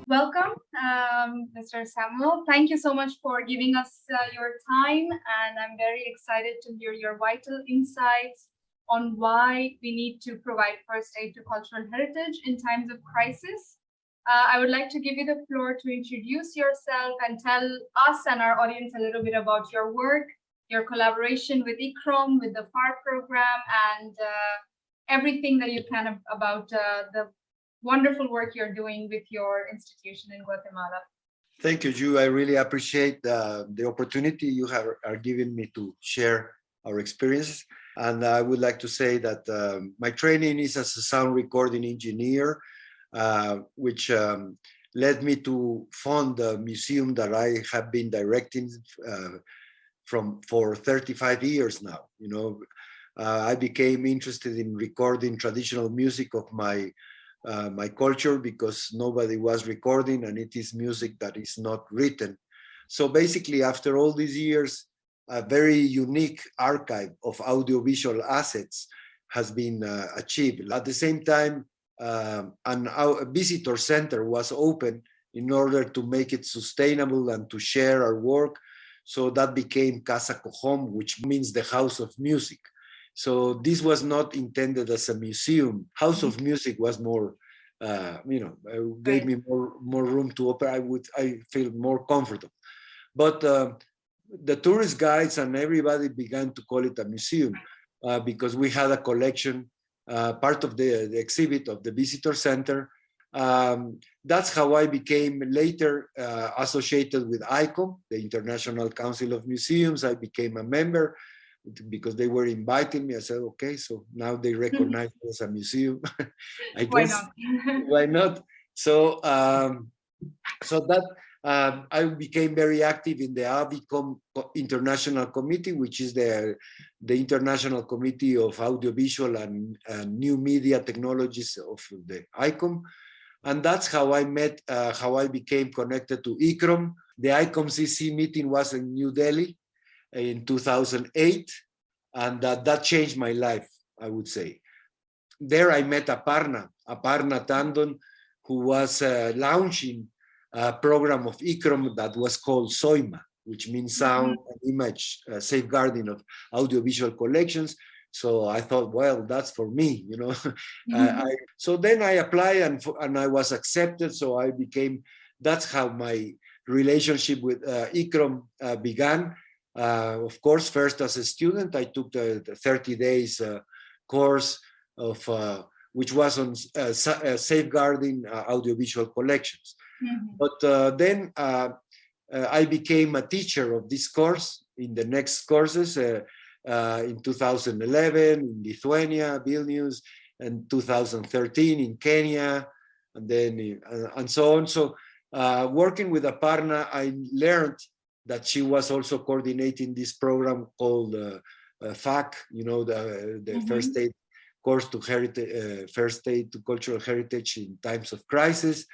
Welcome, Mr. Samuel. Thank you so much for giving us your time, and I'm very excited to hear your vital insights on why we need to provide first aid to cultural heritage in times of crisis. I would like to give you the floor to introduce yourself and tell us and our audience a little bit about your work, your collaboration with ICCROM, with the FAR program, and everything that you can about the wonderful work you're doing with your institution in Guatemala. Thank you, Ju. I really appreciate the opportunity you are giving me to share our experiences. And I would like to say that my training is as a sound recording engineer, which led me to fund the museum that I have been directing for 35 years now. I became interested in recording traditional music of my culture because nobody was recording, and it is music that is not written. So basically, after all these years, a very unique archive of audiovisual assets has been achieved. At the same time, a visitor center was open in order to make it sustainable and to share our work. So that became Casa Cojom, which means the house of music. So this was not intended as a museum. House of Music was more, gave me more room to operate. I feel more comfortable. But the tourist guides and everybody began to call it a museum because we had a collection, part of the exhibit of the visitor center. That's how I became later associated with ICOM, the International Council of Museums. I became a member because they were inviting me. I said, okay, so now they recognize me as a museum. I guess why not? So that I became very active in the AVICOM International Committee, which is the International Committee of Audiovisual and New Media Technologies of the ICOM. And that's how I met, how I became connected to ICCROM. The ICOM CC meeting was in New Delhi in 2008, and that changed my life, I would say. There I met Aparna Tandon, who was launching a program of ICCROM that was called SOIMA, which means Sound and Image Safeguarding of Audiovisual Collections. So I thought, well, that's for me, So then I applied and I was accepted. So I became, that's how my relationship with ICCROM began. Of course, first as a student, I took the 30 days course of which was on safeguarding audiovisual collections. But then I became a teacher of this course in the next courses in 2011 in Lithuania, Vilnius, and 2013 in Kenya, and then and so on. So working with Aparna, I learned that she was also coordinating this program called FAC, the first aid course to heritage, first aid to cultural heritage in times of crisis.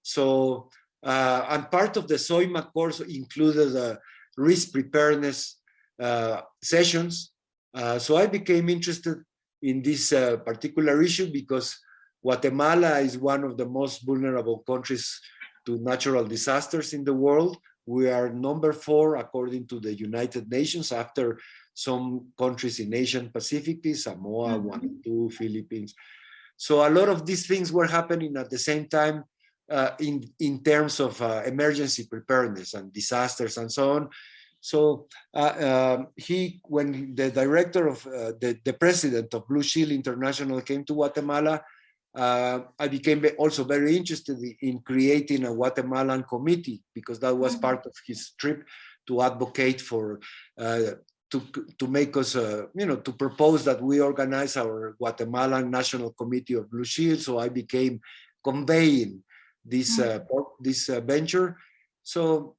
So, and part of the SOIMA course included risk preparedness sessions. So I became interested in this particular issue because Guatemala is one of the most vulnerable countries to natural disasters in the world. We are number 4 according to the United Nations after some countries in Asian Pacific, Samoa, Vanuatu, Philippines. So a lot of these things were happening at the same time in terms of emergency preparedness and disasters and so on. So when the director of the president of Blue Shield International came to Guatemala, I became also very interested in creating a Guatemalan committee because that was part of his trip to advocate for, to make us, to propose that we organize our Guatemalan National Committee of Blue Shield. So I became conveying this venture. So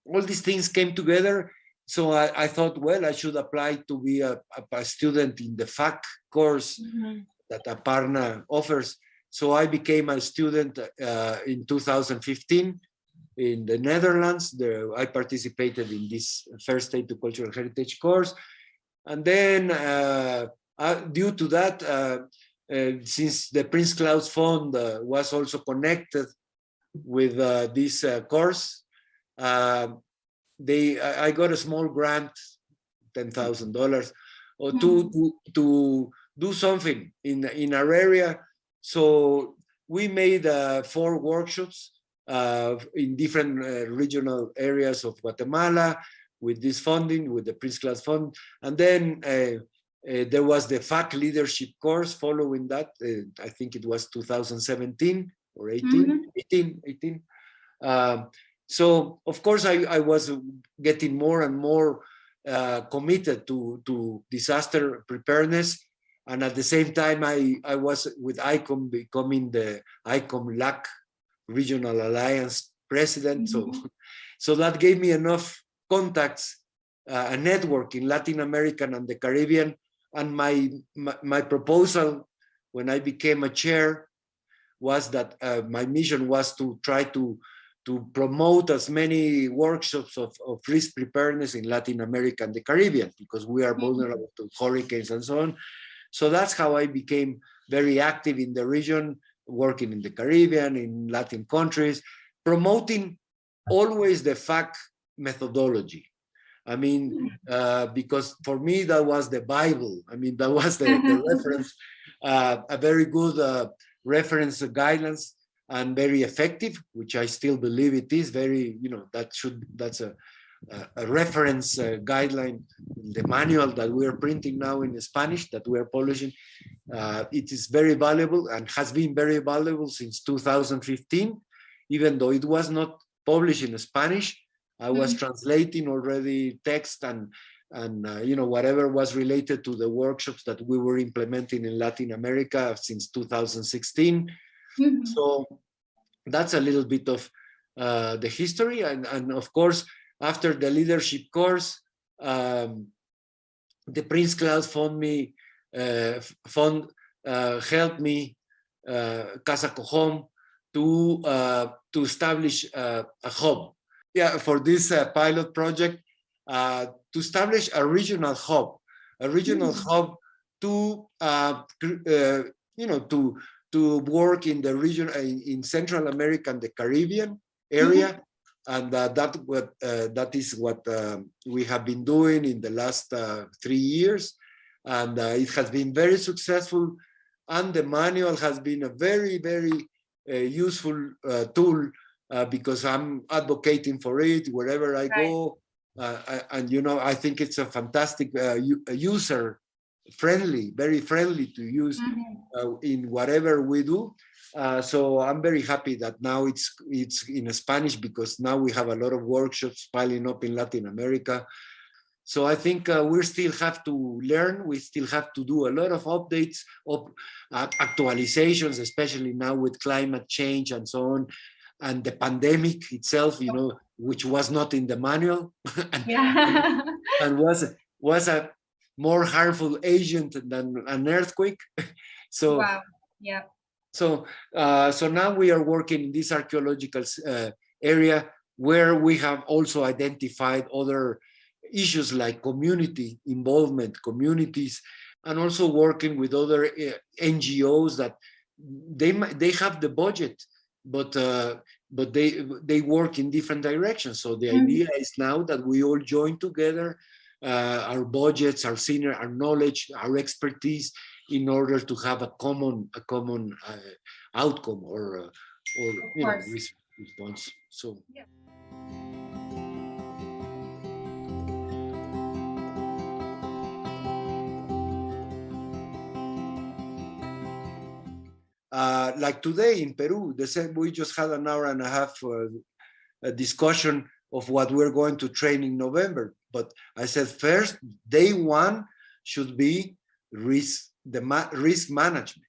all these things came together. So I thought, well, I should apply to be a student in the FAC course that Aparna offers. So I became a student in 2015 in the Netherlands. I participated in this First Aid to Cultural Heritage course. And then due to that, since the Prince Claus Fund was also connected with this course. I got a small grant, $10,000, or to do something in our area. So we made 4 workshops in different regional areas of Guatemala with this funding, with the Prince Class Fund. And then there was the FAC leadership course following that. I think it was 2017 or 18. So of course I was getting more and more committed to disaster preparedness. And at the same time, I was with ICCROM becoming the ICCROM LAC Regional Alliance president. So that gave me enough contacts, a network in Latin America and the Caribbean. And my proposal when I became a chair was that my mission was to try to promote as many workshops of risk preparedness in Latin America and the Caribbean, because we are vulnerable to hurricanes and so on. So that's how I became very active in the region, working in the Caribbean, in Latin countries, promoting always the FAC methodology. I mean, because for me, that was the Bible. I mean, that was the reference, a very good reference guidance, and very effective, which I still believe it is very, that's a reference guideline. The manual that we are printing now in Spanish, that we are publishing, it is very valuable and has been very valuable since 2015, even though it was not published in Spanish. I was translating already text and whatever was related to the workshops that we were implementing in Latin America since 2016. So that's a little bit of the history. And of course, after the leadership course, the Prince Claus Fund helped me, Casa Cojón, to establish a hub. Yeah, for this pilot project, to establish a regional hub to to work in the region in Central America and the Caribbean area, and that is what we have been doing in the last 3 years, and it has been very successful. And the manual has been a very, very useful tool. Because I'm advocating for it wherever I go, and I think it's a fantastic user friendly, very friendly to use in whatever we do. So I'm very happy that now it's in Spanish, because now we have a lot of workshops piling up in Latin America. So I think we still have to learn. We still have to do a lot of updates, of actualizations, especially now with climate change and so on. And the pandemic itself, which was not in the manual, and was a more harmful agent than an earthquake. So, wow. Yeah. So now we are working in this archaeological area, where we have also identified other issues like community involvement, communities, and also working with other NGOs that they have the budget, but they work in different directions. So the idea is now that we all join together our budgets, our senior, our knowledge, our expertise, in order to have a common outcome or response. So. Yeah. Like today in Peru, we just had an hour and a half a discussion of what we're going to train in November. But I said first, day one should be risk management,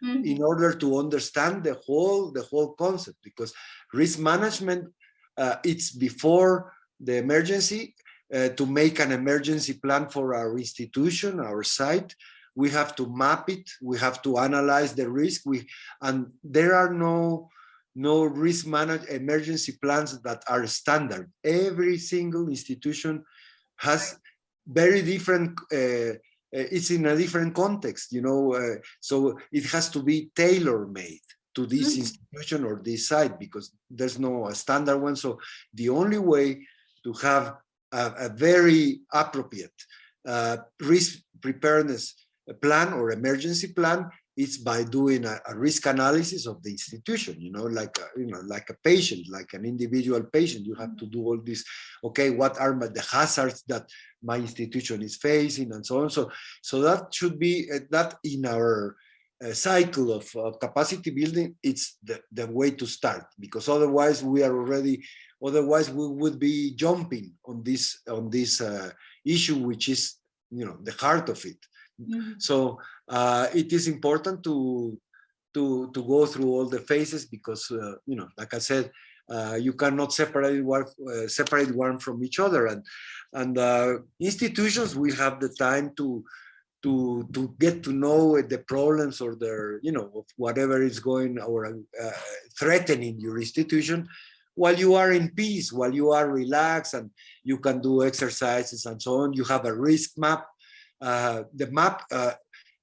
in order to understand the whole concept, because risk management, it's before the emergency. To make an emergency plan for our institution, our site, we have to map it. We have to analyze the risk. And there are no risk emergency plans that are standard. Every single institution has very different. It's in a different context, so it has to be tailor-made. to this institution or this site, because there's no standard one. So the only way to have a very appropriate risk preparedness plan or emergency plan is by doing a risk analysis of the institution, like a patient, like an individual patient. You have to do all this. Okay, what are the hazards that my institution is facing, and so on. So that should be that in our cycle of capacity building. It's the way to start, because otherwise we would be jumping on this issue, which is the heart of it. So it is important to go through all the phases, because like I said, you cannot separate one from each other, and institutions will have the time to get to know the problems or their of whatever is going or threatening your institution, while you are in peace, while you are relaxed, and you can do exercises and so on. You have a risk map.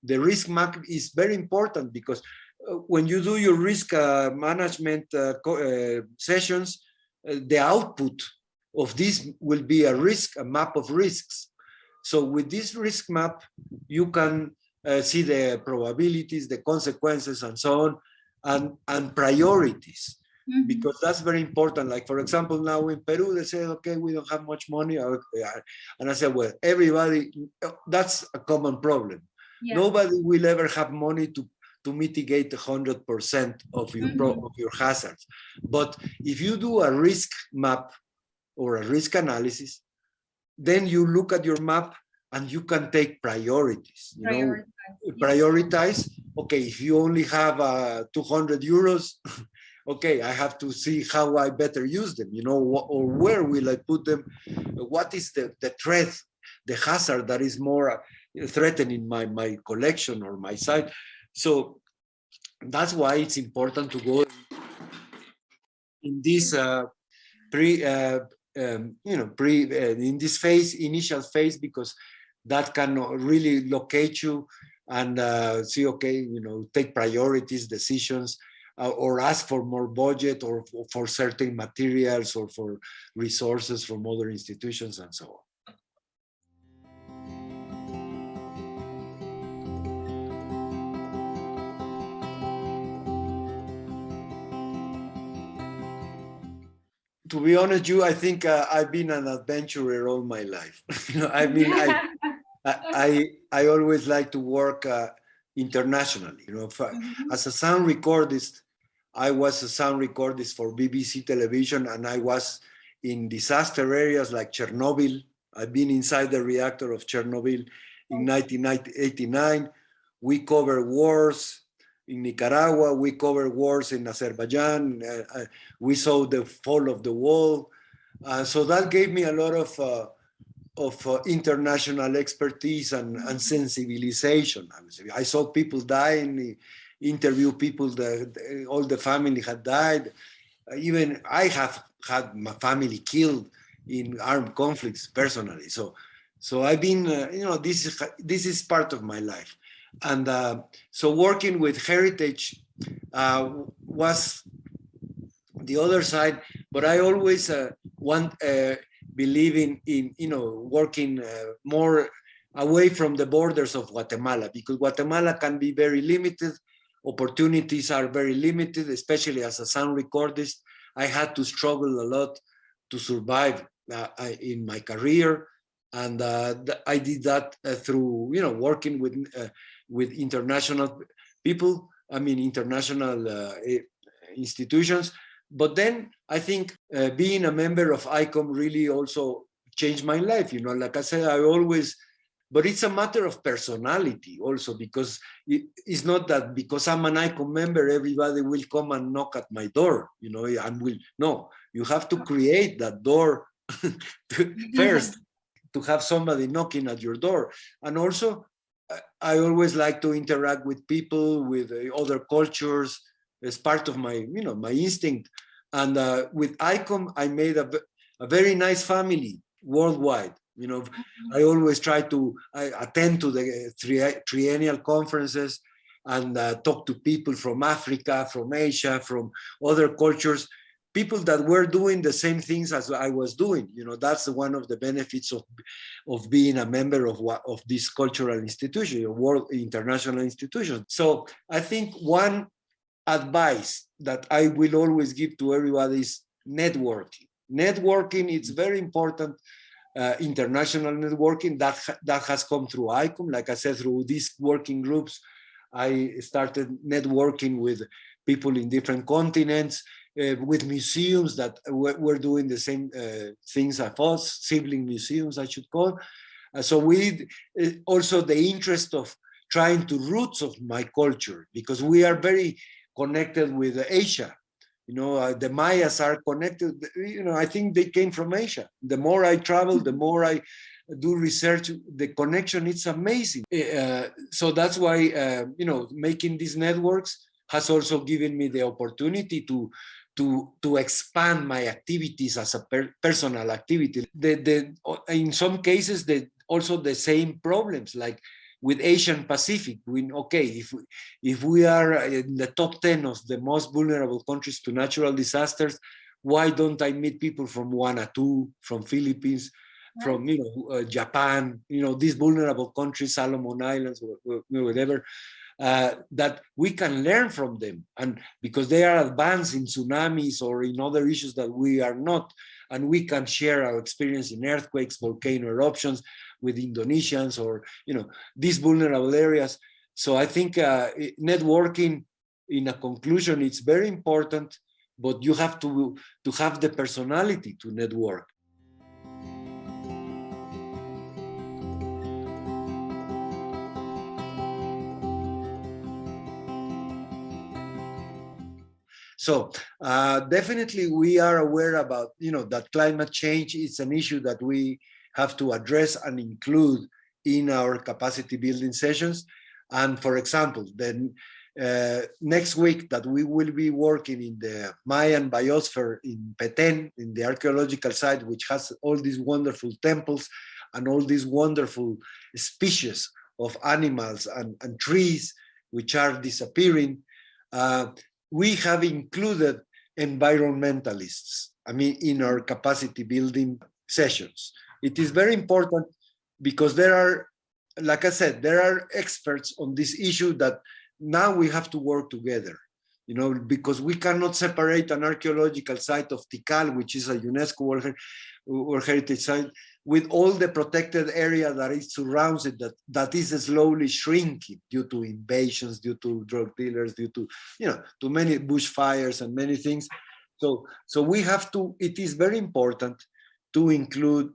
The risk map is very important, because when you do your risk management sessions, the output of this will be a map of risks. So with this risk map, you can see the probabilities, the consequences, and so on, and priorities. Because that's very important. Like, for example, now in Peru, they say, okay, we don't have much money. And I said, well, everybody, that's a common problem. Yeah. Nobody will ever have money to mitigate 100% of your hazards. But if you do a risk map or a risk analysis, then you look at your map and you can take priorities. Prioritize. Okay, if you only have 200 euros, okay, I have to see how I better use them, or where will I put them? What is the threat, the hazard that is more threatening my collection or my site? So that's why it's important to go in this in this phase, initial phase, because that can really locate you and see, okay, take priorities, decisions, or ask for more budget, or for certain materials, or for resources from other institutions, and so on. To be honest, I think I've been an adventurer all my life. I always like to work internationally. As a sound recordist, I was a sound recordist for BBC television, and I was in disaster areas like Chernobyl. I've been inside the reactor of Chernobyl in 1989. We cover wars in Nicaragua. We cover wars in Azerbaijan. We saw the fall of the wall. So that gave me a lot of international expertise and sensibilization. I saw people dying, interview people that all the family had died. Even I have had my family killed in armed conflicts personally. So I've been, this is part of my life. And so working with heritage was the other side, but I always believe in working more away from the borders of Guatemala, because Guatemala can be very limited. Opportunities are very limited, especially as a sound recordist. I had to struggle a lot to survive in my career, and I did that through working with international people. I mean, international institutions. But then I think being a member of ICCROM really also changed my life. Like I said, but it's a matter of personality also, because it's not that because I'm an ICCROM member, everybody will come and knock at my door, no, you have to create that door first to have somebody knocking at your door. And also, I always like to interact with people, with other cultures, as part of my, my instinct. And with ICCROM, I made a very nice family worldwide. I always try to attend to the triennial conferences. and talk to people from Africa, from Asia, from other cultures, people that were doing the same things as I was doing. You know, that's one of the benefits of being a member of this cultural institution, a world international institution. So I think one advice that I will always give to everybody is networking. Networking, it's very important. International networking that has come through ICCROM. Like I said, through these working groups, I started networking with people in different continents, with museums that were doing the same things as us, sibling museums, I should call. So we also the interest of trying to roots of my culture, because we are very connected with Asia. You know, the Mayas are connected. You know, I think they came from Asia. The more I travel, the more I do research, the connection, it's amazing. So that's why, you know, making these networks has also given me the opportunity to expand my activities as a personal activity. In some cases, also the same problems, like with Asian Pacific. If we are in the top 10 of the most vulnerable countries to natural disasters, why don't I meet people from Vanuatu, from Philippines, from Japan, these vulnerable countries, Solomon Islands, whatever, that we can learn from them, and because they are advanced in tsunamis or in other issues that we are not, and we can share our experience in earthquakes, volcano eruptions with Indonesians, or these vulnerable areas. So I think networking, in a conclusion, it's very important, but you have to have the personality to network. So definitely we are aware about, that climate change is an issue that we have to address and include in our capacity building sessions. And for example, then next week that we will be working in the Mayan biosphere in Petén, in the archaeological site, which has all these wonderful temples and all these wonderful species of animals and trees which are disappearing. We have included environmentalists, in our capacity building sessions. It is very important because there are, like I said, there are experts on this issue that now we have to work together, because we cannot separate an archaeological site of Tikal, which is a UNESCO World Heritage Site, with all the protected area that it surrounds it, that is slowly shrinking due to invasions, due to drug dealers, due to, to many bushfires and many things. So we have to, it is very important to include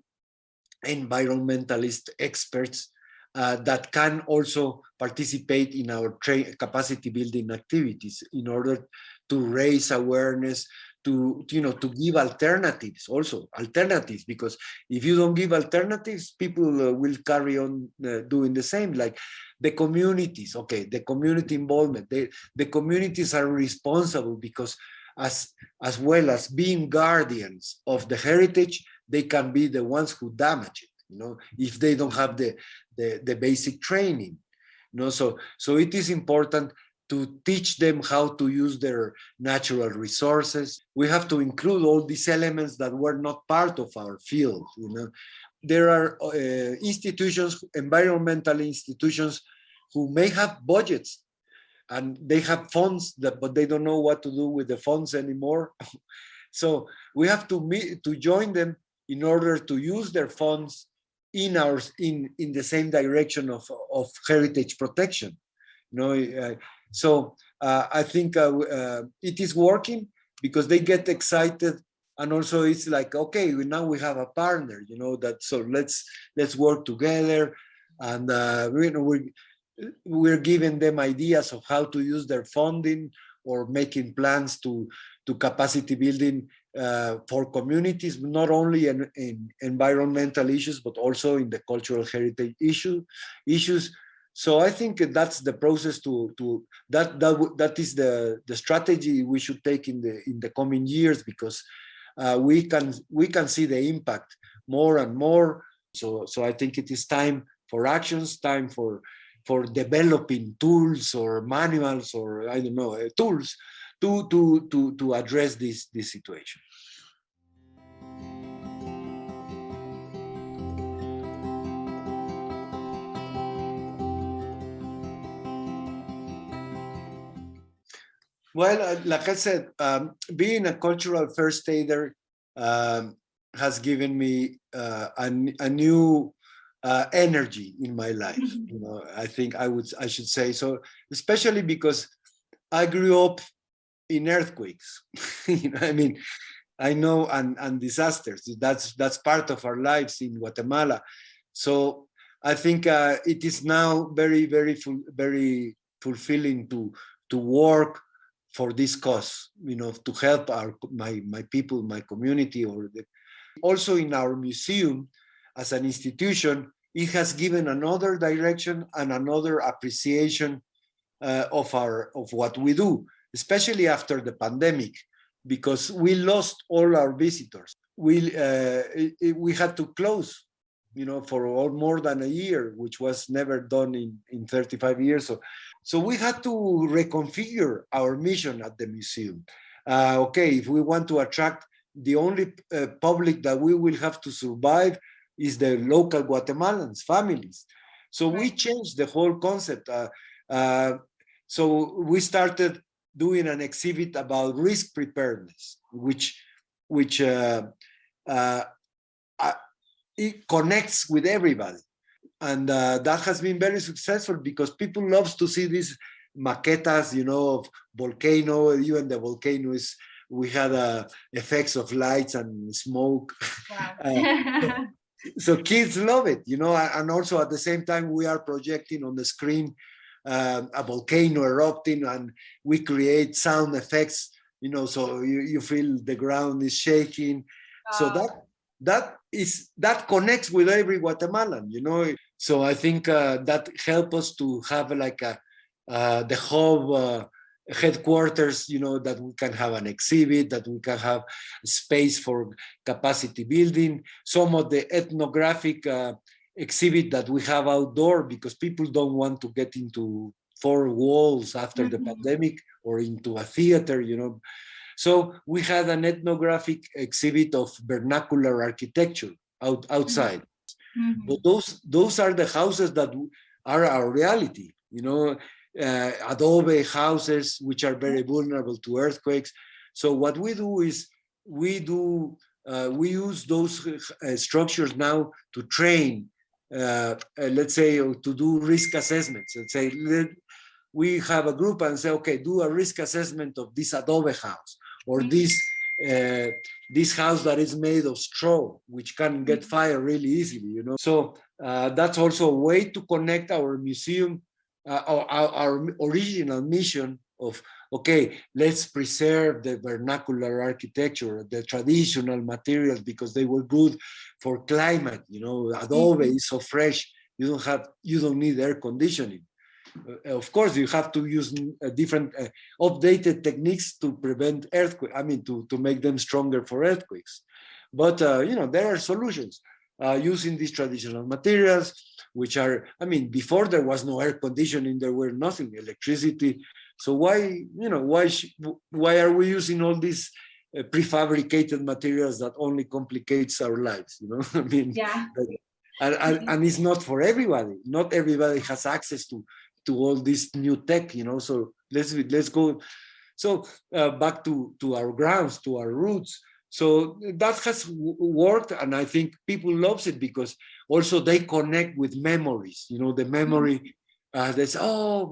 environmentalist experts that can also participate in our capacity building activities in order to raise awareness, to give alternatives, because if you don't give alternatives, people will carry on doing the same. Like the communities, the community involvement, the communities are responsible, because as well as being guardians of the heritage, they can be the ones who damage it, if they don't have the basic training. So it is important to teach them how to use their natural resources. We have to include all these elements that were not part of our field. There are institutions, environmental institutions, who may have budgets and they have funds, but they don't know what to do with the funds anymore. So we have to join them in order to use their funds in the same direction of heritage protection. So I think it is working, because they get excited, and also it's like, okay, now we have a partner, so let's work together, and we're giving them ideas of how to use their funding, or making plans to capacity building for communities, not only in environmental issues, but also in the cultural heritage issues. So I think that's the process that is the strategy we should take in the coming years, because we can see the impact more and more. So I think it is time for actions, time for for developing tools or manuals or I don't know tools to address this situation. Well, like I said, being a cultural first aider has given me a new energy in my life. You know, I think I should say so, especially because I grew up in earthquakes. You know, I mean, I know and disasters. That's part of our lives in Guatemala. So I think it is now very fulfilling to work for this cause, you know, to help my people, my community, also in our museum as an institution, it has given another direction and another appreciation of what we do, especially after the pandemic, because we lost all our visitors. We had to close, you know, for more than a year, which was never done in 35 years. So we had to reconfigure our mission at the museum. Okay, if we want to attract the only public that we will have to survive is the local Guatemalans, families. So we changed the whole concept. So we started doing an exhibit about risk preparedness, which it connects with everybody. And that has been very successful because people love to see these maquetas, you know, of volcano. Even the volcano we had effects of lights and smoke. Wow. So kids love it, you know, and also at the same time we are projecting on the screen a volcano erupting, and we create sound effects, you know, so you feel the ground is shaking. So that connects with every Guatemalan, you know. So I think that helps us to have like the whole headquarters, you know, that we can have an exhibit, that we can have space for capacity building, some of the ethnographic exhibit that we have outdoor, because people don't want to get into four walls after the pandemic or into a theater, you know. So we had an ethnographic exhibit of vernacular architecture outside. But those are the houses that are our reality, you know, adobe houses, which are very vulnerable to earthquakes. So what we do is we use those structures now to train, let's say, to do risk assessments. Let's say we have a group and say, okay, do a risk assessment of this adobe house or this house that is made of straw, which can get fire really easily, you know. So that's also a way to connect our museum, our original mission of, okay, let's preserve the vernacular architecture, the traditional materials, because they were good for climate. You know, adobe is so fresh, you don't need air conditioning. Of course, you have to use different updated techniques to prevent earthquake. I mean, to make them stronger for earthquakes. But you know, there are solutions using these traditional materials, which are, I mean, before there was no air conditioning, there were nothing, electricity. So why are we using all these prefabricated materials that only complicates our lives? You know, I mean, yeah. And it's not for everybody. Not everybody has access to all this new tech, you know. So let's go. So back to our grounds, to our roots. So that has worked, and I think people loves it because also they connect with memories. You know, the memory. They say, oh,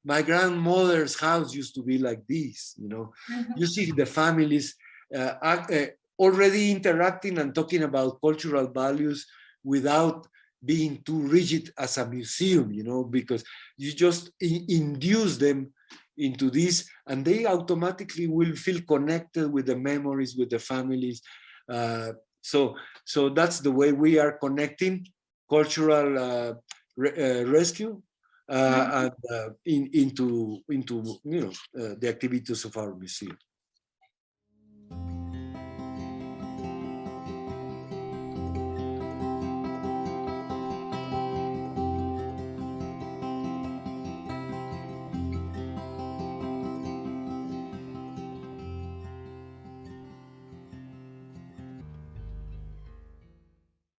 my grandmother's house used to be like this. You know, you see the families already interacting and talking about cultural values without being too rigid as a museum, you know, because you just induce them into this and they automatically will feel connected with the memories, with the families. So that's the way we are connecting cultural rescue and into you know, the activities of our museum.